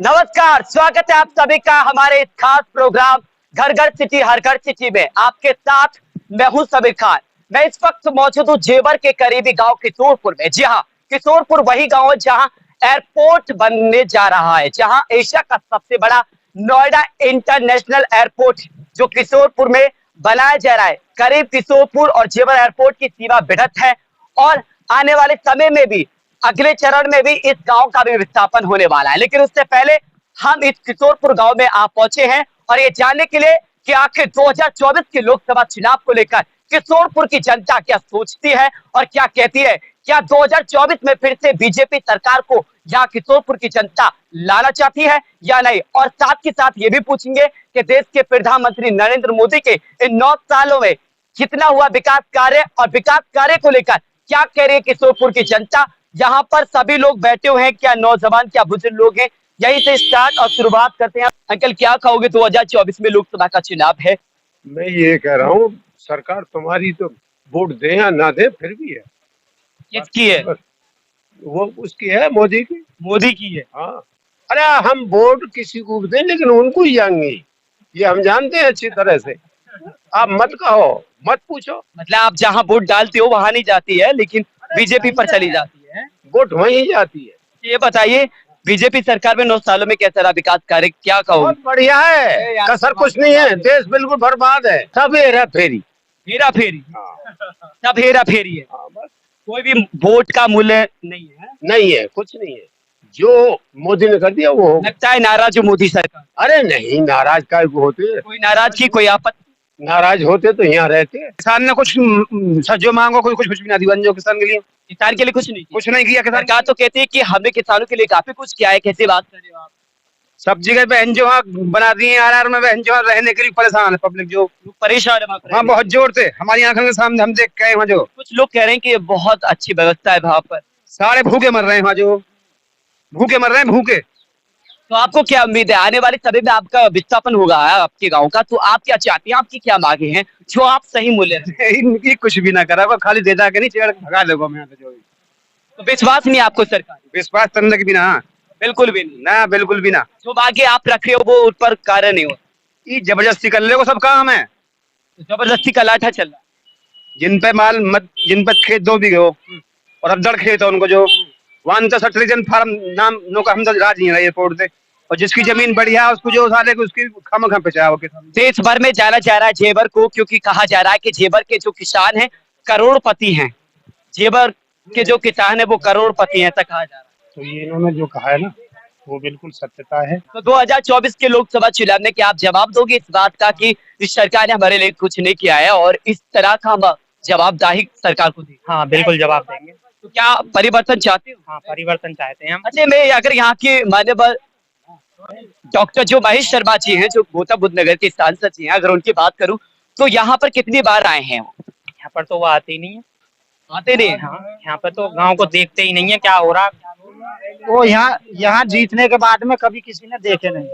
नमस्कार, स्वागत है आप सभी का हमारे इस खास प्रोग्राम घर घर सिटी हर घर सिटी में। आपके साथ मैं हूं सबीर खान। मैं इस वक्त मौजूद हूं जेवर के करीबी गांव किशोरपुर में। जी हाँ, किशोरपुर वही गांव है जहां एयरपोर्ट बनने जा रहा है, जहां एशिया का सबसे बड़ा नोएडा इंटरनेशनल एयरपोर्ट जो किशोरपुर में बनाया जा रहा है। करीब किशोरपुर और जेवर एयरपोर्ट की सीमा भिड़त है और आने वाले समय में भी अगले चरण में भी इस गांव का भी विस्थापन होने वाला है। लेकिन उससे पहले हम इस किशोरपुर गांव में आ पहुंचे हैं और ये जानने के लिए कि आखिर 2024 के लोकसभा चुनाव को लेकर किशोरपुर की जनता क्या सोचती है और क्या कहती है। क्या 2024 में फिर से बीजेपी सरकार को यहाँ किशोरपुर की जनता लाना चाहती है या नहीं। और साथ ही साथ ये भी पूछेंगे कि देश के प्रधानमंत्री नरेंद्र मोदी के इन 9 सालों में कितना हुआ विकास कार्य और विकास कार्य को लेकर क्या कह रही है किशोरपुर की जनता। यहाँ पर सभी लोग बैठे हुए हैं, क्या नौजवान क्या बुजुर्ग लोग हैं। यहीं से स्टार्ट और शुरुआत करते हैं। अंकल क्या कहोगे, 2024 में लोकसभा का चुनाव है। मैं ये कह रहा हूँ सरकार तुम्हारी तो वोट दे या ना दे फिर भी है। किसकी है? वो उसकी है, मोदी की। मोदी की है। हाँ, अरे हम वोट किसी को भी दें लेकिन उनको ही जाएंगे, ये हम जानते हैं अच्छी तरह से। आप मत कहो, मत पूछो। मतलब आप जहाँ वोट डालते हो वहां नहीं जाती है लेकिन बीजेपी पर चली जाती है। वोट वहीं जाती है। ये बताइए बीजेपी सरकार में 9 सालों में कैसा रहा विकास कार्य, क्या कहोगे? बहुत बढ़िया है, कसर कुछ नहीं है, देश बिल्कुल बर्बाद है। सब हेरा फेरी, हेरा फेरी। हाँ। सब हेरा फेरी है। हाँ, बस कोई भी वोट का मूल्य नहीं है। नहीं है, कुछ नहीं है। जो मोदी ने कर दिया वो लगता है नाराज हो मोदी सरकार। अरे नहीं, नाराज काय को होते? कोई नाराजगी कोई आपत्ति? नाराज होते तो यहाँ रहते। किसान ने कुछ जो मांगो कुछ भी ना दिया जो किसान के लिए किसान के लिए कुछ नहीं किया। कुछ नहीं किया। किसान सरकार तो कहती है कि हमने किसानों के लिए काफी कुछ किया है। कैसी बात कर रहे हो आप? सब जगह बहन जो बना दिए आर में, बहन जो रहने के लिए परेशान है पब्लिक, जो लोग परेशान है वहाँ पर। हाँ बहुत जोर से हमारी आंखों के सामने हम देख के वहाँ जो कुछ लोग कह रहे हैं कि बहुत अच्छी व्यवस्था है वहाँ पर। सारे भूखे मर रहे हैं, वहाँ जो भूखे मर रहे हैं, भूखे। तो आपको क्या उम्मीद है आने वाले समय में आपका विस्थापन होगा आपके गांव का, तो आप क्या चाहती हैं, आपकी क्या मांगे हैं जो आप सही मूल्य रखें? इनकी कुछ भी ना करा, वो खाली दे के नहीं चेड़ भगा देगा मैं जो। तो विश्वास नहीं आपको सरकार? विश्वास करने के बिना बिल्कुल भी नहीं ना, बिल्कुल भी ना। जो मांगे आप रख रहे हो वो उस पर कार्य नहीं हो। ये जबरदस्ती कर ले वो सब काम है। तो जबरदस्ती का लाठा चल रहा है। जिन पर खेत 2 बीघे हो और अब्दड़ खेत है उनको, जो 160 फार्म नाम नो का हम तो राज नहीं रहा एयरपोर्ट से, और जिसकी जमीन बढ़िया है उसको जो साले को उसकी खम पे चाहे। देश भर में जाना जा रहा है जेवर को, क्योंकि कहा जा रहा है कि जेवर के जो किसान हैं करोड़पति हैं। जेवर के जो किसान है वो करोड़पति हैं, ऐसा कहा जा रहा है। तो ये इन्होंने जो कहा है ना वो बिल्कुल सत्यता है। तो 2024 के लोकसभा चुनाव में क्या आप जवाब दोगे इस बात का कि इस सरकार ने हमारे लिए कुछ नहीं किया है और इस तरह का हम जवाबदाही सरकार को दी? हाँ बिल्कुल जवाब देंगे। तो क्या परिवर्तन चाहते हो? हाँ परिवर्तन चाहते हैं हम। अच्छा, मैं अगर यहाँ के मान्यवर डॉक्टर जो महेश शर्मा जी हैं, जो गोता बुद्ध नगर के सांसद जी हैं, अगर उनकी बात करूं तो यहाँ पर कितनी बार आए हैं वो? यहाँ पर तो वो आते ही नहीं है। आते नहीं? हाँ यहाँ पर तो गांव को देखते ही नहीं है क्या हो रहा। वो यहाँ जीतने के बाद में कभी किसी ने देखे नहीं।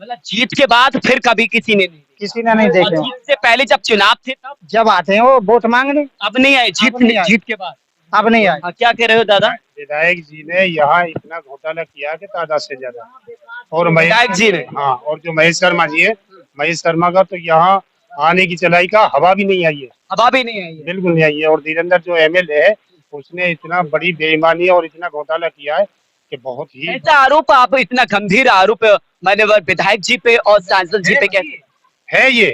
मतलब जीत के बाद फिर कभी किसी ने नहीं? किसी ने नहीं और देखे। जीत से पहले जब चुनाव थे तब? जब आते हैं वो वोट मांगने। अब नहीं आए? अब नहीं आए। जीत के बाद अब नहीं आए। हाँ, क्या कह रहे हो दादा? विधायक जी ने यहाँ इतना घोटाला किया कि तादाद से ज्यादा। और विधायक जी ने? हाँ, और जो महेश शर्मा जी है, महेश शर्मा का तो यहाँ आने की चलाई का हवा भी नहीं आई है। हवा भी नहीं आई है? बिल्कुल नहीं आई है। और धीरेन्द्र जो एमएलए है उसने इतना बड़ी बेईमानी और इतना घोटाला किया है कि बहुत ही। ऐसा आरोप, आप इतना गंभीर आरोप मान्यवर विधायक जी पे और सांसद जी पे कैसे है? ये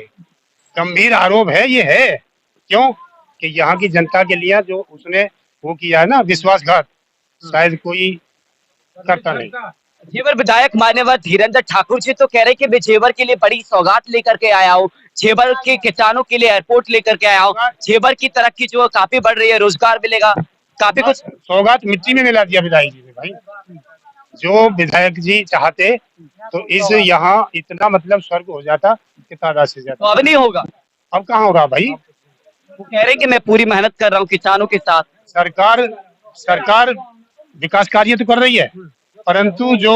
गंभीर आरोप है, ये है। क्यों कि यहाँ की जनता के लिए जो उसने वो किया है ना विश्वासघात, शायद कोई करता नहीं। जेवर विधायक मान्यवर धीरेन्द्र ठाकुर जी तो कह रहे कि मैं जेवर के लिए बड़ी सौगात लेकर के आया हूँ, जेवर के किसानों के लिए एयरपोर्ट लेकर के आया हूँ, जेवर की तरक्की जो काफी बढ़ रही है, रोजगार मिलेगा, काफी कुछ। सौगात मिट्टी में मिला दिया विधायक जी ने भाई। जो विधायक जी चाहते तो इस यहाँ इतना मतलब स्वर्ग हो जाता कि तादाद से तो ज्यादा। अब नहीं होगा? अब कहाँ हो रहा भाई? वो कह रहे कि मैं पूरी मेहनत कर रहा हूँ किसानों के साथ। सरकार विकास कार्य तो कर रही है, परंतु जो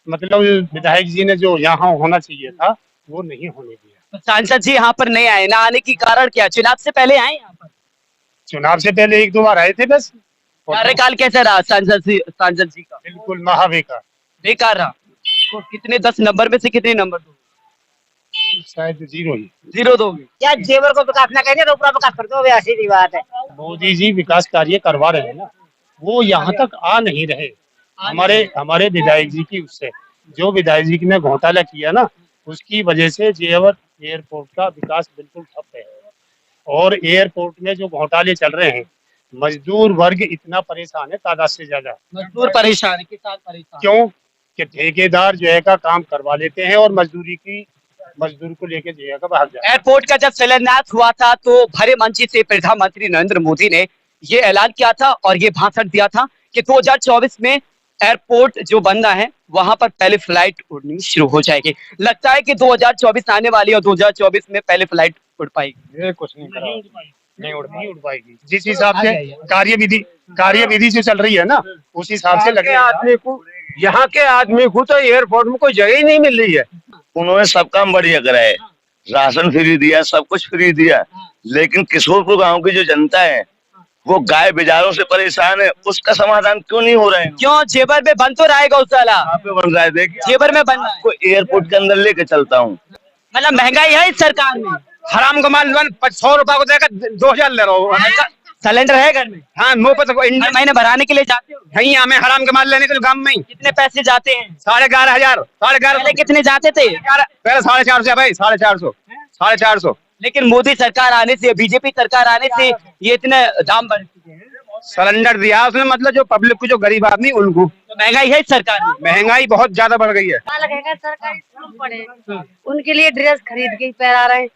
मतलब विधायक जी ने जो यहाँ होना चाहिए था वो नहीं होने दिया। तो सांसद जी यहाँ पर नहीं आए, ना आने की कारण क्या? चुनाव से पहले आए यहाँ पर? चुनाव से पहले 1-2 बार आए थे बस। कार्यकाल कैसा रहा सांसद जी का? बिल्कुल महाबेकार। बेकार रहा। तो कितने 10 नंबर में से कितने नंबर दो? शायद 0 ही। 0 दोगे? क्या जेवर को विकास ना कहेंगे तो पूरा विकास कर दो, ऐसी सी बात है। मोदी जी विकास कार्य करवा रहे हैं ना, वो यहाँ तक आ नहीं रहे। हमारे हमारे विधायक जी की उससे, जो विधायक जी ने घोटाला किया ना, उसकी वजह से जेवर एयरपोर्ट का विकास बिल्कुल ठप है। और एयरपोर्ट में जो घोटाले चल रहे हैं, मजदूर वर्ग इतना परेशान है, तादाद से ज्यादा। मजदूर परेशान है, किसान परेशान। क्यों कि ठेकेदार जो है का काम करवा लेते हैं और मजदूर को लेके जो है का भाग जाते हैं। एयरपोर्ट का जब शिलान्यास हुआ था तो भरे मंच से प्रधानमंत्री नरेंद्र मोदी ने ये ऐलान किया था और ये भाषण दिया था कि 2024 में एयरपोर्ट जो बनना है वहां पर पहले फ्लाइट उड़नी शुरू हो जाएगी। लगता है कि 2024 आने वाली है और 2024 में पहले फ्लाइट उड़ पाएगी। ये कुछ नहीं करा, नहीं उड़ पाएगी। जिस हिसाब से कार्यविधि से चल रही है ना, उस हिसाब से लगे आदमी को, यहाँ के आदमी को तो एयरपोर्ट में कोई जगह ही नहीं मिल रही है। उन्होंने सब काम बढ़िया करा है, राशन फ्री दिया, सब कुछ फ्री दिया, लेकिन किशोरपुर गांव की जो जनता है वो गाय बेजारों से परेशान है। उसका समाधान क्यों नहीं हो रहा है? क्यों? जेबर में बन तो रहा है गौशाला, यहाँ पे बन रहा है, देखिए जेबर में बन रहा है। आपको एयरपोर्ट के अंदर लेके चलता हूँ। मतलब महंगाई है इस सरकार में। हराम का माल 100 रुपए को देकर 2000 ले रहा हूँ। सिलेंडर है घर में? हाँ, मुँह पर तो हर महीने भराने के लिए जाते हो? नहीं, हमें हराम का माल लेने के लिए गाँव में ही कितने पैसे जाते हैं? 11,500 पहले कितने जाते थे? पहले 450 भाई, 450 लेकिन मोदी सरकार आने से, बीजेपी सरकार आने से ये इतने दाम बढ़ चुके हैं। सिलेंडर दिया उसने, मतलब जो पब्लिक को, जो गरीब आदमी उनको। तो महंगाई है इस सरकार में। महंगाई बहुत ज्यादा बढ़ गई है। लगेगा सरकारी स्कूल पढ़े, उनके लिए ड्रेस खरीद के ही पहना रहे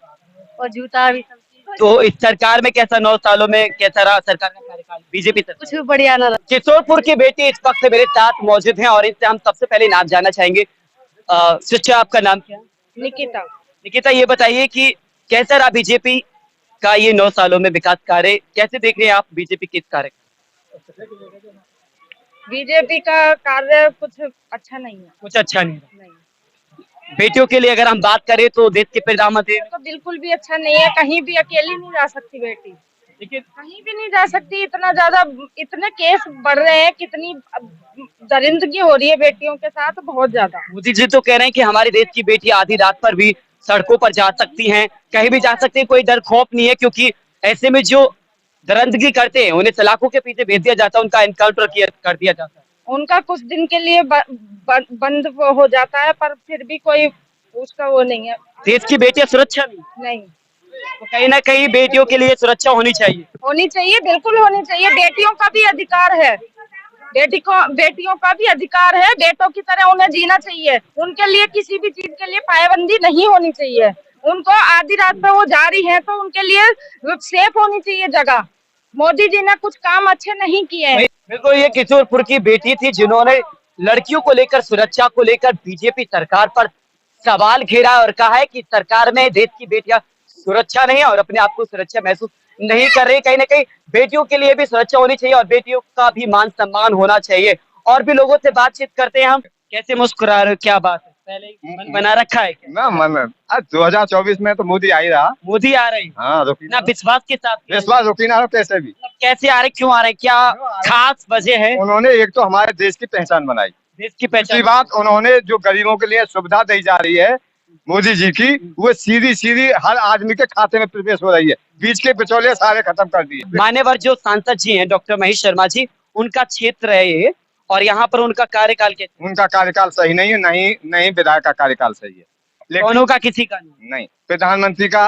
और जूता भी, सब चीज। तो इस सरकार में कैसा 9 सालों में कैसा रहा सरकार का कार्यकाल, बीजेपी सरकार? कुछ भी बढ़िया ना रहा। किशोरपुर की बेटी इस वक्त मेरे साथ मौजूद हैं और इनसे हम सबसे पहले नाम जानना चाहेंगे। सिस्टर, आपका नाम क्या है? निकिता। निकिता, ये बताइए कि कैसा रहा बीजेपी का ये 9 सालों में विकास कार्य? कैसे देख रहे हैं आप बीजेपी के कार्य? बीजेपी का कार्य कुछ अच्छा नहीं है। कुछ अच्छा नहीं। नहीं, बेटियों के लिए अगर हम बात करें तो देश के प्रधानमंत्री तो बिल्कुल भी अच्छा नहीं है। कहीं भी अकेली नहीं जा सकती बेटी, लेकिन कहीं भी नहीं जा सकती। इतना ज्यादा, इतने केस बढ़ रहे हैं, कितनी दरिंदगी हो रही है बेटियों के साथ, बहुत ज्यादा। मोदी जी तो कह रहे हैं कि हमारे देश की बेटी आधी रात पर भी सड़कों पर जा सकती हैं, कहीं भी जा सकती है, कोई डर खौफ नहीं है, क्योंकि ऐसे में जो दरिंदगी करते हैं उन्हें सलाखों के पीछे भेज दिया जाता है, उनका एनकाउंटर कर दिया जाता है। उनका कुछ दिन के लिए बंद हो जाता है, पर फिर भी कोई उसका वो नहीं है। देश की बेटियां सुरक्षा नहीं, तो कहीं ना कहीं बेटियों के लिए सुरक्षा होनी चाहिए। होनी चाहिए, बिल्कुल होनी चाहिए। बेटियों का भी अधिकार है, बेटियों का भी अधिकार है। बेटों की तरह उन्हें जीना चाहिए। उनके लिए किसी भी चीज के लिए पाबंदी नहीं होनी चाहिए। उनको आधी रात में वो जा रही है तो उनके लिए सेफ होनी चाहिए जगह। मोदी जी ने कुछ काम अच्छे नहीं किए हैं। बिल्कुल, ये किशोरपुर की बेटी थी जिन्होंने लड़कियों को लेकर, सुरक्षा को लेकर बीजेपी सरकार पर सवाल घेरा और कहा है कि सरकार में देश की बेटियां सुरक्षा नहीं है और अपने आप को सुरक्षा महसूस नहीं कर रही। कहीं ना कहीं बेटियों के लिए भी सुरक्षा होनी चाहिए और बेटियों का भी मान सम्मान होना चाहिए। और भी लोगों से बातचीत करते हैं हम। कैसे मुस्कुरा रहे हो, क्या बात है? पहले ही मन बना रखा है क्या? ना मन, आज 2024 में तो मोदी आ ही रहा। मोदी आ रहे हैं? हाँ, ना विश्वास के साथ? विश्वास रुकी ना कैसे भी। कैसे आ रहे, क्यों आ रहे, क्या खास वजह है? उन्होंने एक तो हमारे देश की पहचान बनाई। देश की दूसरी पहचान। बात, उन्होंने जो गरीबों के लिए सुविधा दी जा रही है मोदी जी की, वो सीधी हर आदमी के खाते में प्रवेश हो रही है। बीच के बिचौलिए सारे खत्म कर दिए। मान्यवर जो सांसद जी हैं डॉक्टर महेश शर्मा जी, उनका क्षेत्र है ये और यहाँ पर उनका कार्यकाल कैसे? उनका कार्यकाल सही नहीं है, नहीं विधायक का कार्यकाल सही है, लेकिन दोनों का किसी का नहीं। प्रधानमंत्री का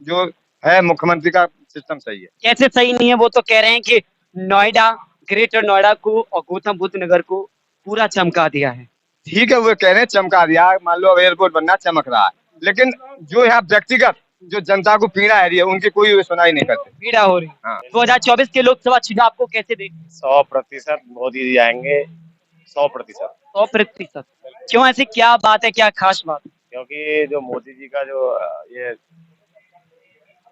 जो है, मुख्यमंत्री का सिस्टम सही है। कैसे सही नहीं है? वो तो कह रहे हैं कि नोएडा, ग्रेटर नोएडा को और गौतम बुद्ध नगर को पूरा चमका दिया है। ठीक है, वो कह रहे हैं चमका दिया, मान लो एयरपोर्ट बनना चमक रहा है, लेकिन जो यहाँ व्यक्तिगत जो जनता को पीड़ा है रही है, उनकी कोई सुनाई नहीं करते। पीड़ा हो रही। हाँ। 2024 के लोकसभा चुनाव को कैसे देखते? 100% मोदी जी आएंगे, 100%। 100%। क्यों? ऐसी क्या बात है, क्या खास बात? क्योंकि जो मोदी जी का जो ये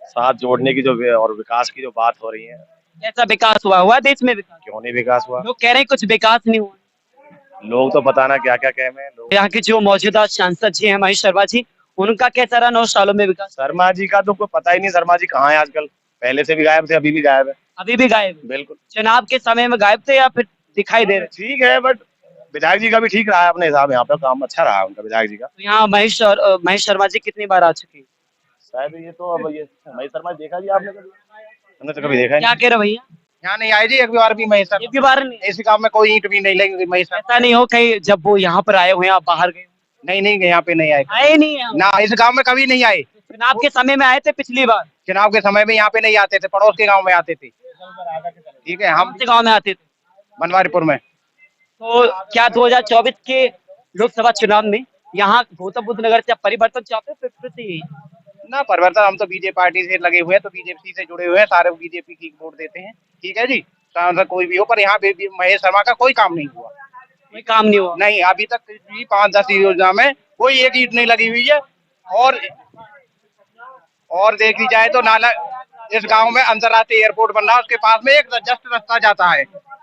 साथ जोड़ने की जो और विकास की जो बात हो रही है। कैसा विकास हुआ देश में? विकास क्यों नहीं विकास हुआ? लोग कह रहे हैं कुछ विकास नहीं हुआ। लोग तो पता ना क्या क्या कह रहे हैं लोग। यहाँ के जो मौजूदा सांसद जी हैं महेश शर्मा जी, उनका कैसा रहा 9 सालों में विकास? शर्मा जी का तो कोई पता ही नहीं, शर्मा जी कहाँ है आजकल? पहले से भी गायब थे, अभी भी गायब है। अभी भी गायब? बिल्कुल। चुनाव के समय में गायब थे या फिर दिखाई दे रहे? ठीक है, बट विधायक जी का भी ठीक रहा है अपने हिसाब, यहाँ पे काम अच्छा रहा है उनका, विधायक जी का। तो यहाँ महेश शर्मा जी कितनी बार आ चुके हैं? शायद ये तो अब ये महेश शर्मा देखा जी आपने कभी? हमने तो कभी देखा ही क्या कह रहे भैया? यहाँ नहीं आए जी एक बार भी महेश एक भी बार नहीं? इस काम में कोई ईंट भी नहीं लगेगी महेश शर्मा। ऐसा नहीं हो कहीं जब वो यहाँ पर आए हुए हैं आप बाहर गए? नहीं नहीं यहाँ पे नहीं आए आए नहीं हैं? ना, इस गांव में कभी नहीं आए। चुनाव के समय में आए थे पिछली बार? चुनाव के समय में यहाँ पे नहीं आते थे, पड़ोस के गांव में आते थे। ठीक है, हम कौन से गाँव में आते थे? बनवारीपुर में। तो क्या 2024 के लोकसभा चुनाव में यहाँ गौतम बुद्ध नगर से आप परिवर्तन चाहते हैं फिर से? ना परिवर्तन, हम तो बीजेपी पार्टी से लगे हुए हैं, तो बीजेपी से जुड़े हुए हैं, सारे बीजेपी की वोट देते हैं। ठीक है जी, सांसद कोई भी हो, पर यहाँ पे भी महेश शर्मा का कोई काम नहीं हुआ। कोई काम नहीं हुआ? नहीं, अभी तक भी 5-10 योजना में कोई एक ईंट नहीं लगी हुई है। और देखी जाए तो नाला, इस गांव में अंतर्राष्ट्रीय एयरपोर्ट बन रहा है, उसके पास में एक जस्ट रास्ता जाता है,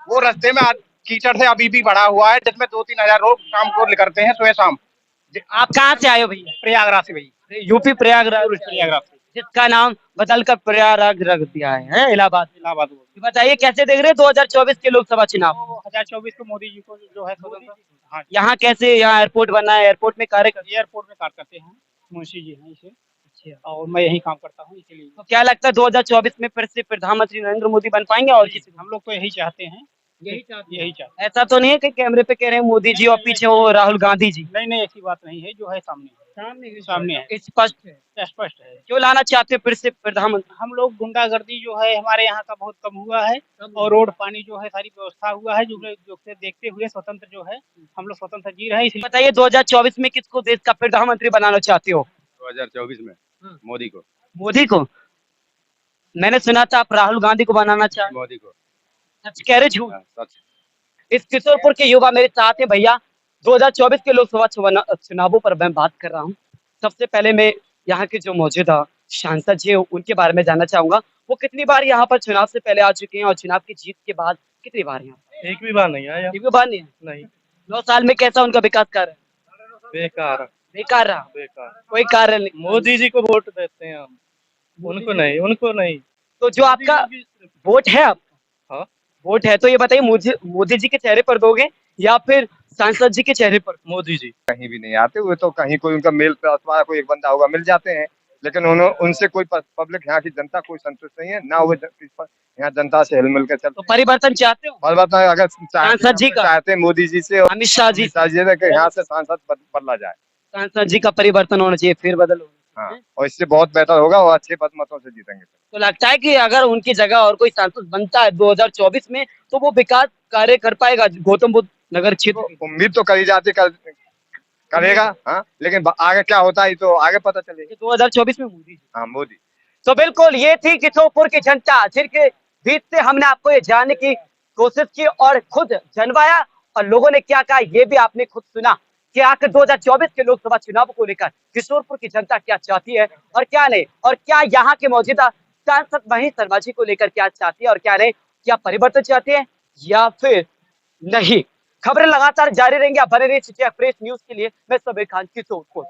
वो रास्ते में कीचड़ से अभी भी भरा हुआ है, जिसमें 2-3 हजार लोग शाम को निकलते हैं, सुबह शाम। आप कहाँ से आए हो भैया? प्रयागराज से भैया। यूपी प्रयागराज? प्रयागराज से। जिसका नाम बदलकर प्रयागराज रख दिया है इलाहाबाद। इलाहाबाद। बताइए कैसे देख रहे हैं 2024 के लोकसभा चुनाव? 2024 को मोदी जी को जो है स्वतंत्र, हाँ, यहाँ कैसे, यहाँ एयरपोर्ट बना है, एयरपोर्ट में कार्य एयरपोर्ट में कार्य करते हैं, मुंशी जी हैं इसे, और मैं यही काम करता हूँ, इसीलिए। तो क्या लगता है 2024 में फिर से प्रधानमंत्री नरेंद्र मोदी बन पाएंगे? और किसी? हम लोग तो यही चाहते हैं, यही चाहते हैं। ऐसा तो नहीं है कि कैमरे पे कह रहे हैं मोदी जी और पीछे वो राहुल गांधी जी? नहीं, ऐसी बात नहीं है, जो है सामने है, स्पष्ट है। स्पष्ट है। क्यों लाना चाहते हैं फिर से प्रधानमंत्री? हम लोग गुंडागर्दी जो है हमारे यहाँ का बहुत कम हुआ है, और रोड पानी जो है सारी व्यवस्था हुआ है, जो देखते हुए स्वतंत्र जो है हम लोग स्वतंत्र जी रहे हैं, इसलिए। बताइए 2024 में किसको देश का प्रधानमंत्री बनाना चाहते हो? 2024 में मोदी को। मोदी को? मैंने सुना था आप राहुल गांधी को बनाना चाहते। मोदी को। सच कह रहे झूठ? सच। इस किशोरपुर के युवा मेरे साथ हैं भैया। 2024 के लोकसभा चुनावों पर मैं बात कर रहा हूँ। सबसे पहले मैं यहाँ के जो मौजूदा सांसद जी उनके बारे में जानना चाहूंगा, वो कितनी बार यहाँ पर चुनाव से पहले आ चुके हैं और चुनाव की जीत के बाद कितनी बार यहाँ? एक भी बार नहीं आया। एक भी बार नहीं? नहीं। 9 साल में कैसा उनका विकास कार्य? बेकार। बेकार रहा? बेकार। कोई कार्य नहीं? मोदी जी को वोट देते हैं हम, उनको नहीं। तो जो आपका वोट है, आपका हाँ? वोट है, तो ये बताइए मोदी जी के चेहरे पर दोगे या फिर सांसद जी के चेहरे पर? मोदी जी। कहीं भी नहीं आते हुए, तो कहीं कोई उनका मेल पे कोई एक बंदा होगा मिल जाते हैं, लेकिन उनसे कोई पब्लिक, यहाँ की जनता कोई संतुष्ट नहीं है ना, वो यहाँ जनता से हिलमिल कर चलते। तो परिवर्तन चाहते हो? परिवर्तन अगर सांसद जी का चाहते हैं, मोदी जी से और अमित शाह जी यहाँ से सांसद बदला जाए। सांसद जी का परिवर्तन होना चाहिए, फिर बदल होना। हाँ, और इससे बहुत बेहतर होगा और अच्छे मतों से जीतेंगे। तो लगता है कि अगर उनकी जगह और कोई सांसद बनता है 2024 में, तो वो विकास कार्य कर पाएगा गौतम बुद्ध नगर क्षेत्र? उम्मीद तो करी जाती करेगा, हाँ, लेकिन आगे क्या होता है तो आगे पता चलेगा। 2024 में मोदी? हाँ, मोदी। तो बिल्कुल ये थी किशोरपुर की जनता, जिनके बीच से हमने आपको ये जानने की कोशिश की और खुद जनवाया, और लोगों ने क्या कहा ये भी आपने खुद सुना कि आखिर 2024 के लोकसभा चुनाव को लेकर किशोरपुर की जनता क्या चाहती है और क्या नहीं, और क्या यहाँ के मौजूदा सांसद महेश शर्मा जी को लेकर क्या चाहती है और क्या नहीं, क्या परिवर्तन चाहते हैं या फिर नहीं। खबरें लगातार जारी रहेंगी, आप बने रहिए सिटी एक्सप्रेस न्यूज के लिए। मैं सबीर खान, किशोरपुर।